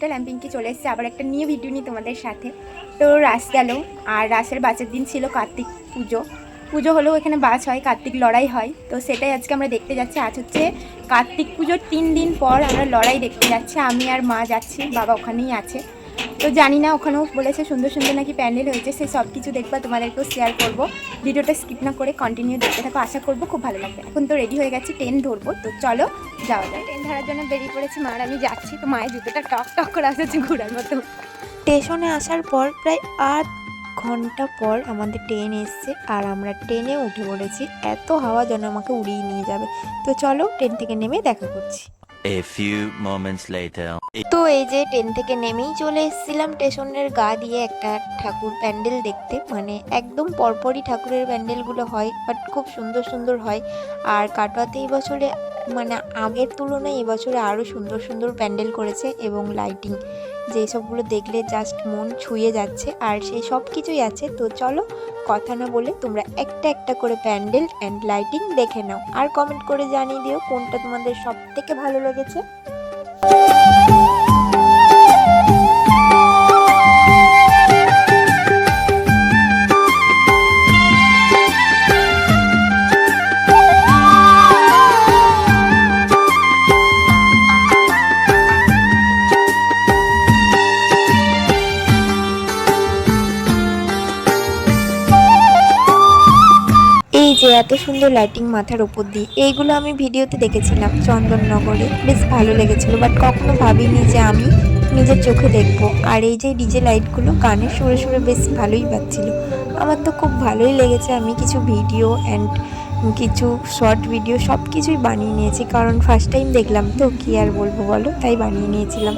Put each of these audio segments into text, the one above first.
Hospital. আমি পিঙ্কি চলে এসেছি আবার একটা নিউ ভিডিও নিয়ে তোমাদের সাথে। তো রাস গেল, আর রাসের বাসের দিন ছিল কার্তিক পুজো হলো, এখানে বাস হয়, কার্তিক লড়াই হয়। তো সেটাই আজকে আমরা দেখতে যাচ্ছি। আজ হচ্ছে কার্তিক পুজোর 3 দিন পর আমরা লড়াই দেখতে যাচ্ছি। আমি আর মা যাচ্ছি, বাবা ওখানেই আছে। তো জানি না, ওখানেও বলেছে সুন্দর সুন্দর নাকি প্যান্ডেল হয়েছে, সেই সব কিছু দেখবা, তোমাদেরকেও শেয়ার করব। ভিডিওটা স্কিপ না করে কন্টিনিউ দেখতে থাকো, আশা করবো খুব ভালো লাগবে। এখন তো রেডি হয়ে গেছি, ট্রেন ধরবো, তো চলো যাওয়া যায়। ট্রেন ধরার জন্য বেরিয়ে পড়েছি, মা আর আমি যাচ্ছি। তো মায়ের জুতোটা টক টক করে আসছে ঘোরার মতো। স্টেশনে আসার পর প্রায় 8 ঘন্টা পর আমাদের ট্রেন এসছে, আর আমরা ট্রেনে উঠে পড়েছি। এত হাওয়া যেন আমাকে উড়িয়ে নিয়ে যাবে। তো চলো ট্রেন থেকে নেমে দেখা করছি। A few moments later. তো এই যে ট্রেন থেকে নেমেই চলে এসেছিলাম স্টেশনের গা দিয়ে একটা ঠাকুর প্যান্ডেল দেখতে। মানে একদম পরপরই ঠাকুরের প্যান্ডেলগুলো হয়, বাট খুব সুন্দর সুন্দর হয়। আর কাটোয়াতে এই বছরে মানে আগের তুলনায় এবছরে আরও সুন্দর সুন্দর প্যান্ডেল করেছে, এবং লাইটিং যেই সবগুলো দেখলে জাস্ট মন ছুঁয়ে যাচ্ছে। আর সেই সব কিছুই আছে। তো চলো কথা না বলে তোমরা একটা একটা করে প্যান্ডেল অ্যান্ড লাইটিং দেখে নাও, আর কমেন্ট করে জানিয়ে দিও কোনটা তোমাদের সব থেকে ভালো লেগেছে। এই যে এত সুন্দর লাইটিং মাথার উপর দিয়ে, এইগুলো আমি ভিডিওতে দেখেছিলাম চন্দননগরে, বেশ ভালো লেগেছিল, বাট কখনো ভাবিনি যে আমি নিজের চোখে দেখবো। আর এই যে ডিজে লাইটগুলো গানের সুরে সুরে বেশ ভালোই বাজছিল, আমার তো খুব ভালোই লেগেছে। আমি কিছু ভিডিও অ্যান্ড কিছু শর্ট ভিডিও সব কিছুই বানিয়ে নিয়েছি, কারণ ফার্স্ট টাইম দেখলাম তো কি আর বলবো বলো, তাই বানিয়ে নিয়েছিলাম।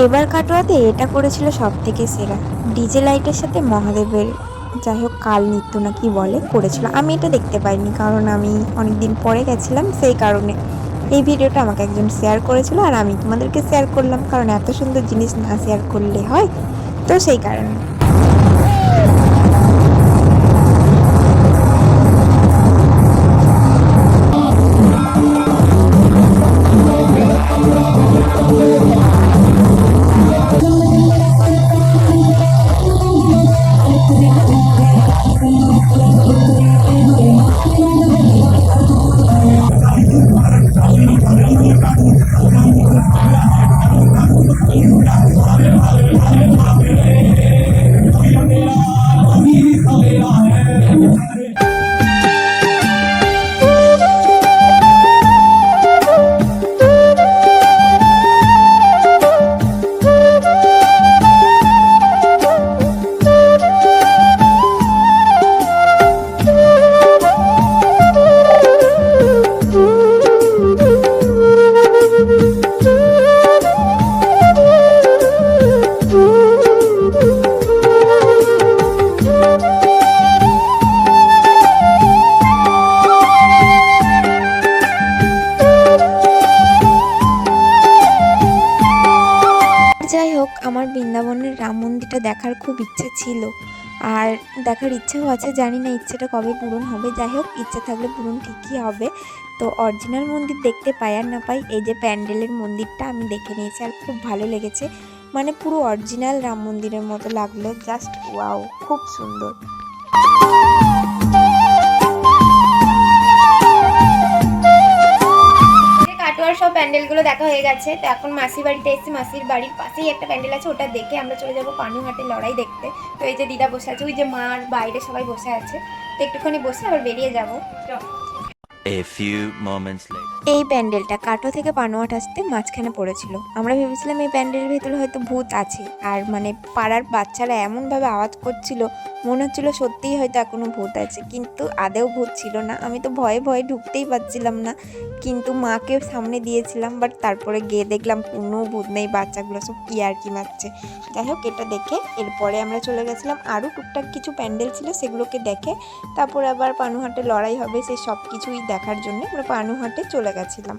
এবার কাটোয়াতে এটা করেছিল সব থেকে সেরা, ডিজে লাইটের সাথে মহাদেবের যাই হোক কাল নৃত্য না কি বলে করেছিল। আমি এটা দেখতে পাইনি, কারণ আমি অনেকদিন পরে গেছিলাম, সেই কারণে এই ভিডিওটা আমাকে একজন শেয়ার করেছিল, আর আমি তোমাদেরকে শেয়ার করলাম, কারণ এত সুন্দর জিনিস না শেয়ার করলে হয়, তো সেই কারণে। দেখার খুব ইচ্ছা ছিল, আর দেখার ইচ্ছাও আছে। জানি না ইচ্ছাটা কবে পূরণ হবে, যাই হোক ইচ্ছা থাকলে পূরণ ঠিকই হবে। তো অরিজিনাল মন্দির দেখতে পাই আর না পাই, এই যে প্যান্ডেলের মন্দিরটা আমি দেখে নিয়েছি আর খুব ভালো লেগেছে। মানে পুরো অরিজিনাল রাম মন্দিরের মতো লাগলো, জাস্ট ওয়াও, খুব সুন্দর। কাটোয়ার সব প্যান্ডেলগুলো দেখা হয়ে গেছে। তো এখন মাসির বাড়িতে এসেছি, মাসির বাড়ির পাশেই একটা প্যান্ডেল আছে, ওটা দেখে আমরা চলে যাবো পানুহাটের লড়াই দেখতে। তো এই যে দিদা বসে আছে, ওই যে মার বাইরে সবাই বসে আছে, তো একটুখানি বসে আবার বেরিয়ে যাবো। A few moments later. এই প্যান্ডেলটা কাটো থেকে পানোয়াট আসতে মাঝখানে পড়েছিল। আমরা ভেবেছিলাম এই প্যান্ডেলের ভেতরে হয়তো ভূত আছে, আর মানে পাড়ার বাচ্চারা এমনভাবে আওয়াজ করছিল মনে হচ্ছিল সত্যিই হয়তো এখনো ভূত আছে, কিন্তু আদেও ভূত ছিল না। আমি তো ভয়ে ভয়ে ঢুকতেই পারছিলাম না, কিন্তু মাকে সামনে দিয়েছিলাম, বাট তারপরে গিয়ে দেখলাম কোনো ভূত নেই, বাচ্চাগুলো সব কি আর কি মারছে। যাই হোক এটা দেখে এরপরে আমরা চলে গেছিলাম আরও টুকটাক কিছু প্যান্ডেল ছিল সেগুলোকে দেখে, তারপরে আবার পানুহাটে লড়াই হবে সে সব কিছুই দেখার জন্য আমরা পানুহাটে চলে গেছিলাম।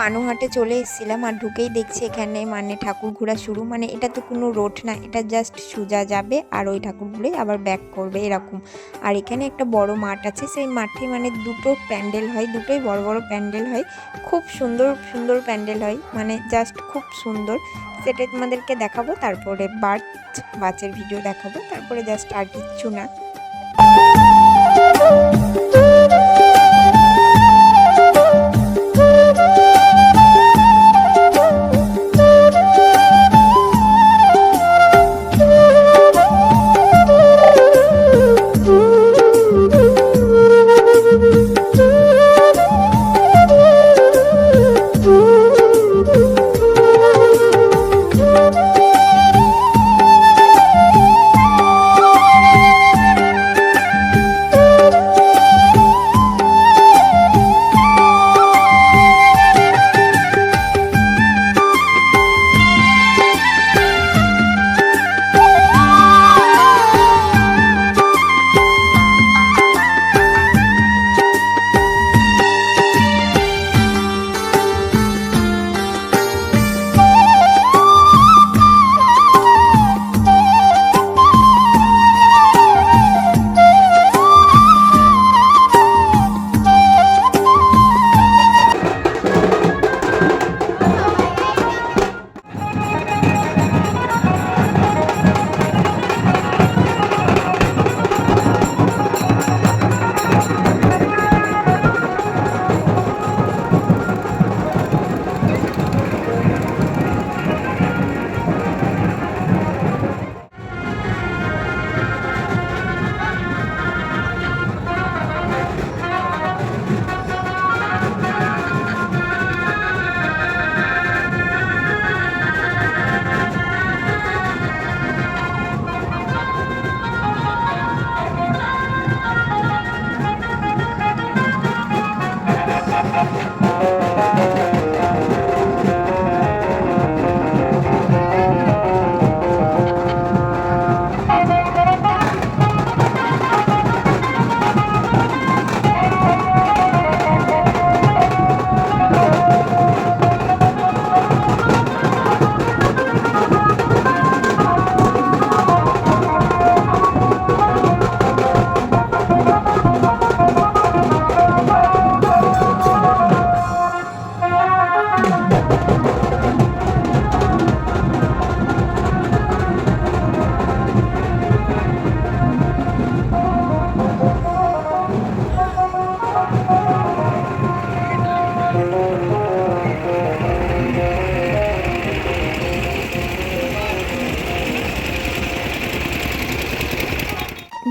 পানুহাটে চলে এসেছিলাম আর ঢুকেই দেখছি এখানে মানে ঠাকুর ঘোরা শুরু। মানে এটা তো কোনো রোড না, এটা জাস্ট সোজা যাবে আর ওই ঠাকুরগুলোই আবার ব্যাক করবে এরকম। আর এখানে একটা বড় মাঠ আছে, সেই মাঠে মানে দুটো প্যান্ডেল হয়, দুটোই বড় বড় প্যান্ডেল হয়, খুব সুন্দর সুন্দর প্যান্ডেল হয়, মানে জাস্ট খুব সুন্দর। সেটা তোমাদেরকে দেখাবো, তারপরে বাচ্চার ভিডিও দেখাবো, তারপরে জাস্ট আর কিচ্ছু না।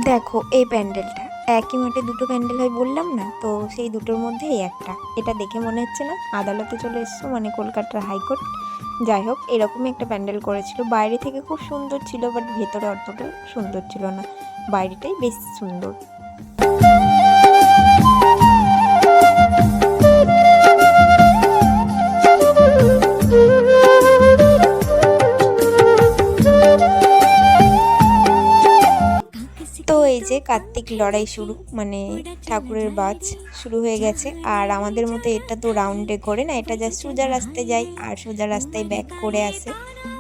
দেখো এই প্যান্ডেলটা, একই মাঠে দুটো প্যান্ডেল হয় বললাম না, তো সেই দুটোর মধ্যে এই একটা। এটা দেখে মনে হচ্ছে না আদালতে চলে এসছো, মানে কলকাতার হাইকোর্ট। যাই হোক এরকমই একটা প্যান্ডেল করেছিল, বাইরে থেকে খুব সুন্দর ছিল, বাট ভেতরে অতটা সুন্দর ছিল না, বাইরেটাই বেশ সুন্দর। কার্তিক লড়াই শুরু, মানে ঠাকুরের বাজ শুরু হয়ে গেছে। আর আমাদের মতো এটা তো রাউন্ডে করে না, এটা জাস্ট সোজা রাস্তায় যায় আর সোজা রাস্তায় ব্যাক করে আসে,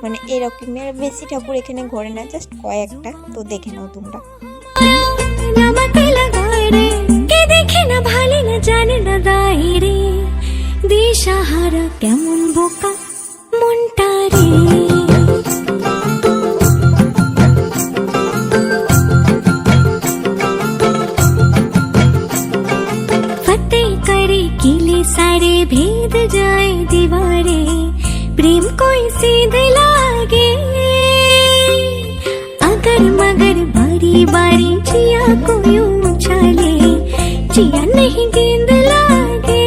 মানে এরকমই। আর বেশি ঠাকুর এখানে ঘোরে না, জাস্ট কয়েকটা, তো দেখে নাও তোমরা। নামাতে লাগায় রে, কে দেখে না ভালে না জানে না দায় রে, দিশাহারা কেমন বোকা মনটা রে। फतेह करे किले सारे भेद जाए दीवारे, प्रेम कोई सीध लागे अगर मगर बारी बारी जिया को यूं उछाले, जिया नहीं गेंद लागे।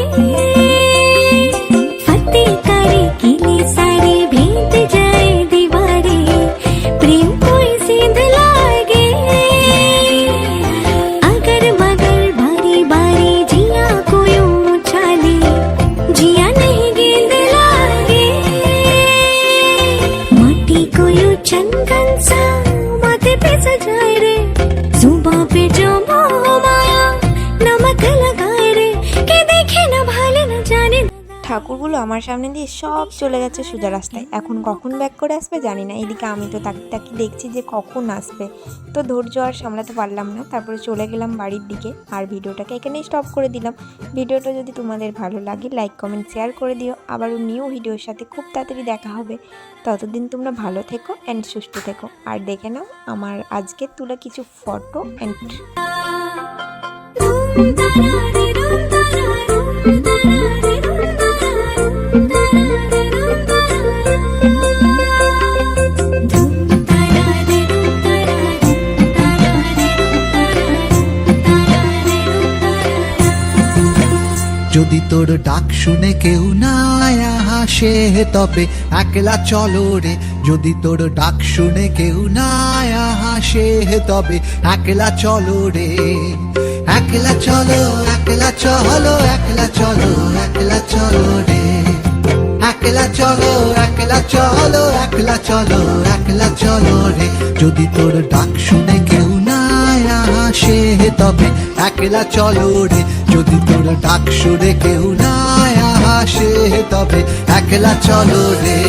फतेह करे किले सारे भेद जाए दीवारे, प्रेम कोई सीध लागे अगर मगर बारी बारी जिया को यूं उछाले, जिया नहीं गेंद लागे। माटी को यूं चंदन सा माथे पे सजाए रे, जुबां पे जो मोह माया नमक लगाए रे, के देखे ना भाले ना जाने ना। ঠাকুরগুলো আমার সামনে দিয়ে সব চলে গেছে সোজা রাস্তায়, এখন কখন ব্যাক করে আসবে জানি না। এদিকে আমি তো তাকে তাকে দেখছি যে কখন আসবে, তো ধৈর্য আর সামলাতে পারলাম না, তারপরে চলে গেলাম বাড়ির দিকে। আর ভিডিওটাকে এখানেই স্টপ করে দিলাম। ভিডিওটা যদি তোমাদের ভালো লাগে লাইক কমেন্ট শেয়ার করে দিও। আবারও নিউ ভিডিওর সাথে খুব তাড়াতাড়ি দেখা হবে। ততদিন তোমরা ভালো থেকো অ্যান্ড সুস্থ থেকো। আর দেখে নাও আমার আজকে তোলা কিছু ফটো অ্যান্ড যদি তোর ডাক শুনে কেউ না আসে তবে একলা চলো রে, যদি তোর ডাক শুনে কেউ না আসে তবে একলা চলো রে, একলা চলো একলা চলো একলা চলো একলা চলো রে, একলা চলো একলা চলো একলা চলো একলা চলো রে, যদি তোর ডাক শুনে কেউ না আসে তবে একলা চলো রে, যদি তোর ডাক শুনে কেউ না আসে তবে একলা চলো রে।